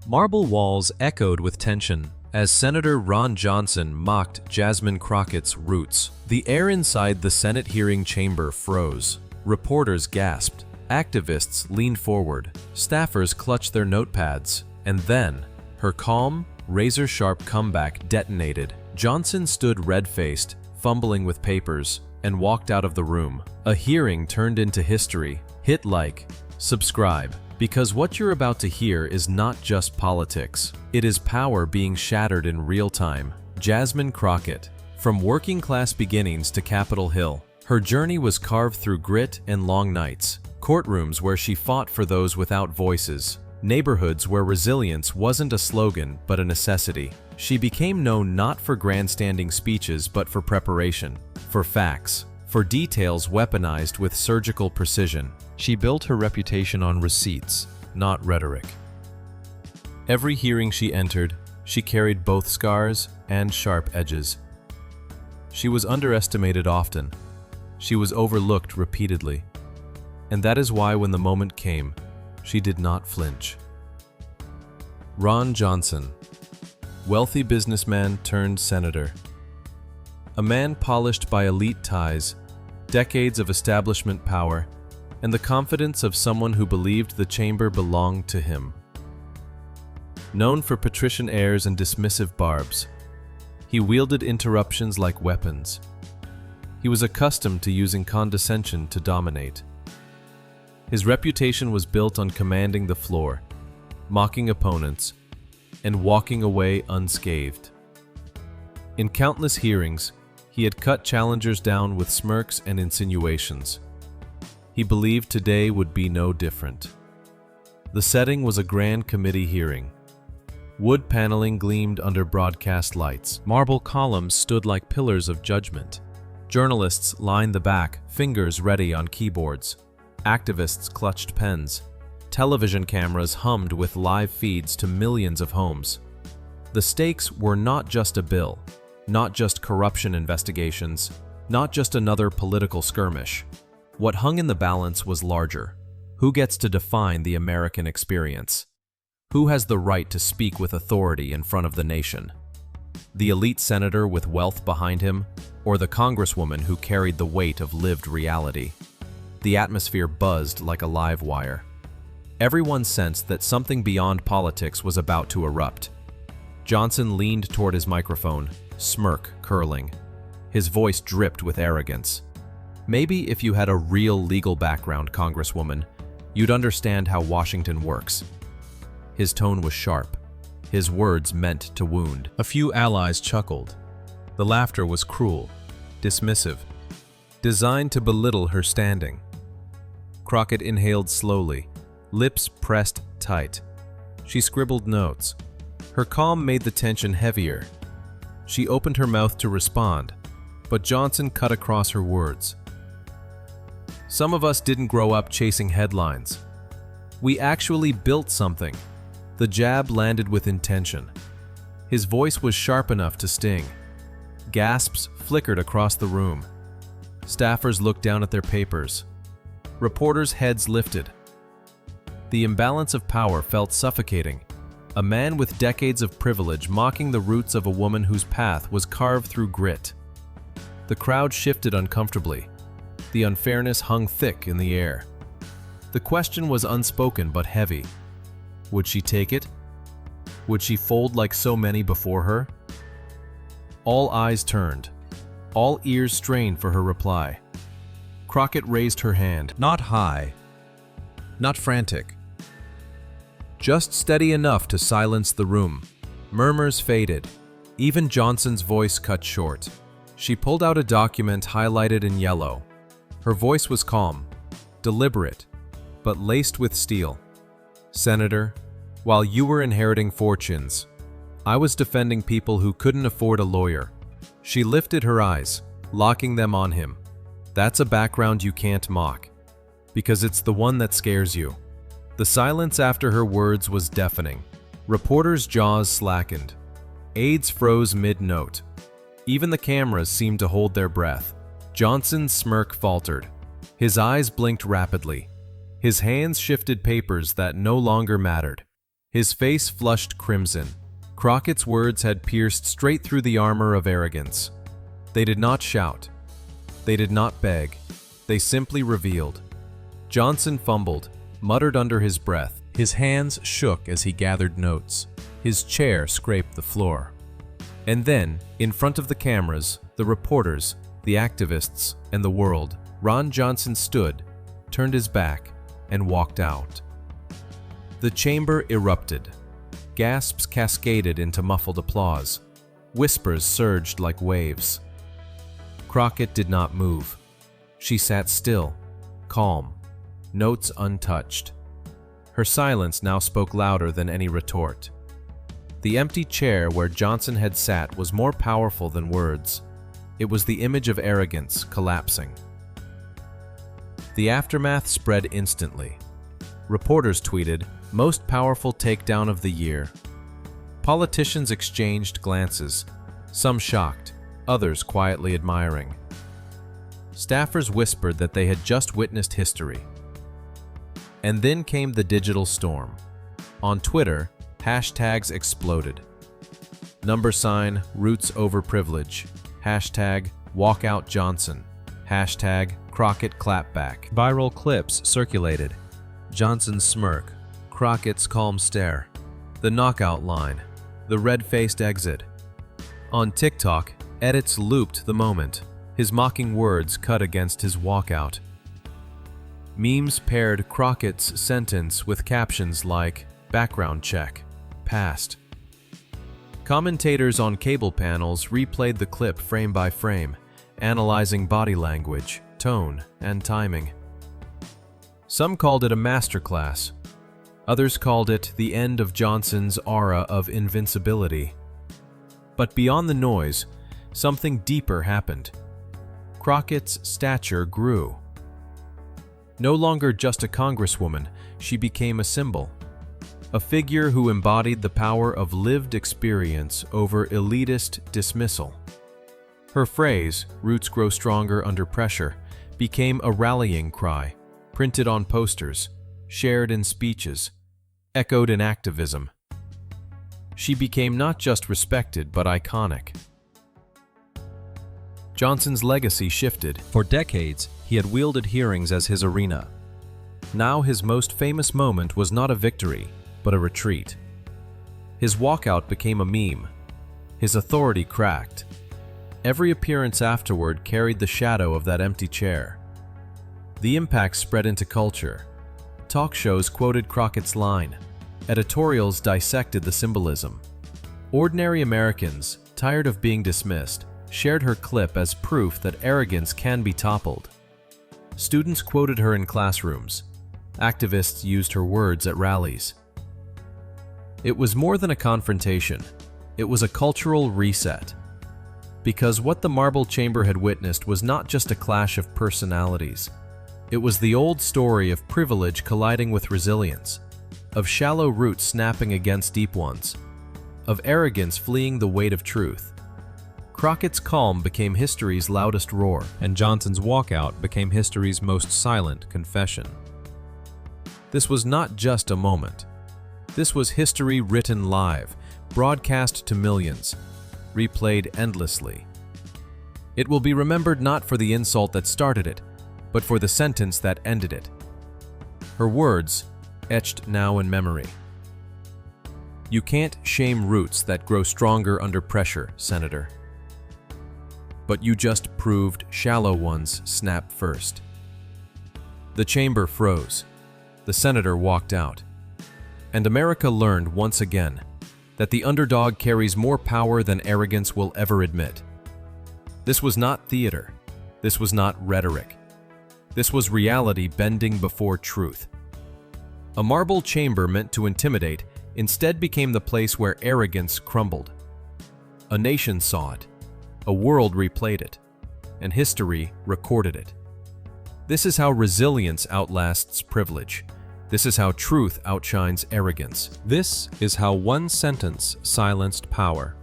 Marble walls echoed with tension as Senator Ron Johnson mocked Jasmine Crockett's roots. The air inside the Senate hearing chamber froze. Reporters gasped. Activists leaned forward. Staffers clutched their notepads. And then, her calm, razor-sharp comeback detonated. Johnson stood red-faced, fumbling with papers, and walked out of the room. A hearing turned into history. Hit like, subscribe, because what you're about to hear is not just politics. It is power being shattered in real time. Jasmine Crockett. From working-class beginnings to Capitol Hill, her journey was carved through grit and long nights. Courtrooms where she fought for those without voices. Neighborhoods where resilience wasn't a slogan but a necessity. She became known not for grandstanding speeches but for preparation, for facts, for details weaponized with surgical precision. She built her reputation on receipts, not rhetoric. Every hearing she entered, she carried both scars and sharp edges. She was underestimated often. She was overlooked repeatedly. And that is why when the moment came, she did not flinch. Ron Johnson, wealthy businessman turned senator. A man polished by elite ties, decades of establishment power, and the confidence of someone who believed the chamber belonged to him. Known for patrician airs and dismissive barbs, he wielded interruptions like weapons. He was accustomed to using condescension to dominate. His reputation was built on commanding the floor, mocking opponents, and walking away unscathed. In countless hearings, he had cut challengers down with smirks and insinuations. He believed today would be no different. The setting was a grand committee hearing. Wood paneling gleamed under broadcast lights. Marble columns stood like pillars of judgment. Journalists lined the back, fingers ready on keyboards. Activists clutched pens. Television cameras hummed with live feeds to millions of homes. The stakes were not just a bill, not just corruption investigations, not just another political skirmish. What hung in the balance was larger. Who gets to define the American experience? Who has the right to speak with authority in front of the nation? The elite senator with wealth behind him, or the congresswoman who carried the weight of lived reality? The atmosphere buzzed like a live wire. Everyone sensed that something beyond politics was about to erupt. Johnson leaned toward his microphone, smirk curling. His voice dripped with arrogance. Maybe if you had a real legal background, Congresswoman, you'd understand how Washington works. His tone was sharp. His words meant to wound. A few allies chuckled. The laughter was cruel, dismissive, designed to belittle her standing. Crockett inhaled slowly, lips pressed tight. She scribbled notes. Her calm made the tension heavier. She opened her mouth to respond, but Johnson cut across her words. Some of us didn't grow up chasing headlines. We actually built something. The jab landed with intention. His voice was sharp enough to sting. Gasps flickered across the room. Staffers looked down at their papers. Reporters' heads lifted. The imbalance of power felt suffocating. A man with decades of privilege mocking the roots of a woman whose path was carved through grit. The crowd shifted uncomfortably. The unfairness hung thick in the air. The question was unspoken but heavy. Would she take it? Would she fold like so many before her? All eyes turned. All ears strained for her reply. Crockett raised her hand, not high, not frantic. Just steady enough to silence the room. Murmurs faded. Even Johnson's voice cut short. She pulled out a document highlighted in yellow. Her voice was calm, deliberate, but laced with steel. Senator, while you were inheriting fortunes, I was defending people who couldn't afford a lawyer. She lifted her eyes, locking them on him. That's a background you can't mock, because it's the one that scares you. The silence after her words was deafening. Reporters' jaws slackened. Aides froze mid-note. Even the cameras seemed to hold their breath. Johnson's smirk faltered. His eyes blinked rapidly. His hands shifted papers that no longer mattered. His face flushed crimson. Crockett's words had pierced straight through the armor of arrogance. They did not shout. They did not beg. They simply revealed. Johnson fumbled, muttered under his breath. His hands shook as he gathered notes. His chair scraped the floor. And then, in front of the cameras, the reporters, the activists, and the world, Ron Johnson stood, turned his back, and walked out. The chamber erupted. Gasps cascaded into muffled applause. Whispers surged like waves. Crockett did not move. She sat still, calm, notes untouched. Her silence now spoke louder than any retort. The empty chair where Johnson had sat was more powerful than words. It was the image of arrogance collapsing. The aftermath spread instantly. Reporters tweeted, "Most powerful takedown of the year." Politicians exchanged glances, some shocked, others quietly admiring. Staffers whispered that they had just witnessed history. And then came the digital storm. On Twitter, hashtags exploded. #, roots over privilege. #WalkoutJohnson. #Crockett clapback. Viral clips circulated. Johnson's smirk, Crockett's calm stare, the knockout line, the red-faced exit. On TikTok, edits looped the moment, his mocking words cut against his walkout. Memes paired Crockett's sentence with captions like, "Background check. Passed." Commentators on cable panels replayed the clip frame by frame, analyzing body language, tone, and timing. Some called it a masterclass. Others called it the end of Johnson's aura of invincibility. But beyond the noise, something deeper happened. Crockett's stature grew. No longer just a congresswoman, she became a symbol. A figure who embodied the power of lived experience over elitist dismissal. Her phrase, "Roots grow stronger under pressure," became a rallying cry, printed on posters, shared in speeches, echoed in activism. She became not just respected but iconic. Johnson's legacy shifted. For decades, he had wielded hearings as his arena. Now his most famous moment was not a victory, but a retreat. His walkout became a meme. His authority cracked. Every appearance afterward carried the shadow of that empty chair. The impact spread into culture. Talk shows quoted Crockett's line. Editorials dissected the symbolism. Ordinary Americans, tired of being dismissed, shared her clip as proof that arrogance can be toppled. Students quoted her in classrooms. Activists used her words at rallies. It was more than a confrontation. It was a cultural reset. Because what the Marble Chamber had witnessed was not just a clash of personalities. It was the old story of privilege colliding with resilience, of shallow roots snapping against deep ones, of arrogance fleeing the weight of truth. Crockett's calm became history's loudest roar, and Johnson's walkout became history's most silent confession. This was not just a moment. This was history written live, broadcast to millions, replayed endlessly. It will be remembered not for the insult that started it, but for the sentence that ended it. Her words, etched now in memory. "You can't shame roots that grow stronger under pressure, Senator. But you just proved shallow ones snap first." The chamber froze. The senator walked out. And America learned once again that the underdog carries more power than arrogance will ever admit. This was not theater. This was not rhetoric. This was reality bending before truth. A marble chamber meant to intimidate instead became the place where arrogance crumbled. A nation saw it. A world replayed it, and history recorded it. This is how resilience outlasts privilege. This is how truth outshines arrogance. This is how one sentence silenced power.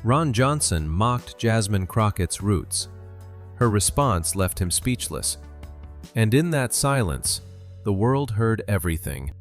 Ron Johnson mocked Jasmine Crockett's roots. Her response left him speechless. And in that silence, the world heard everything.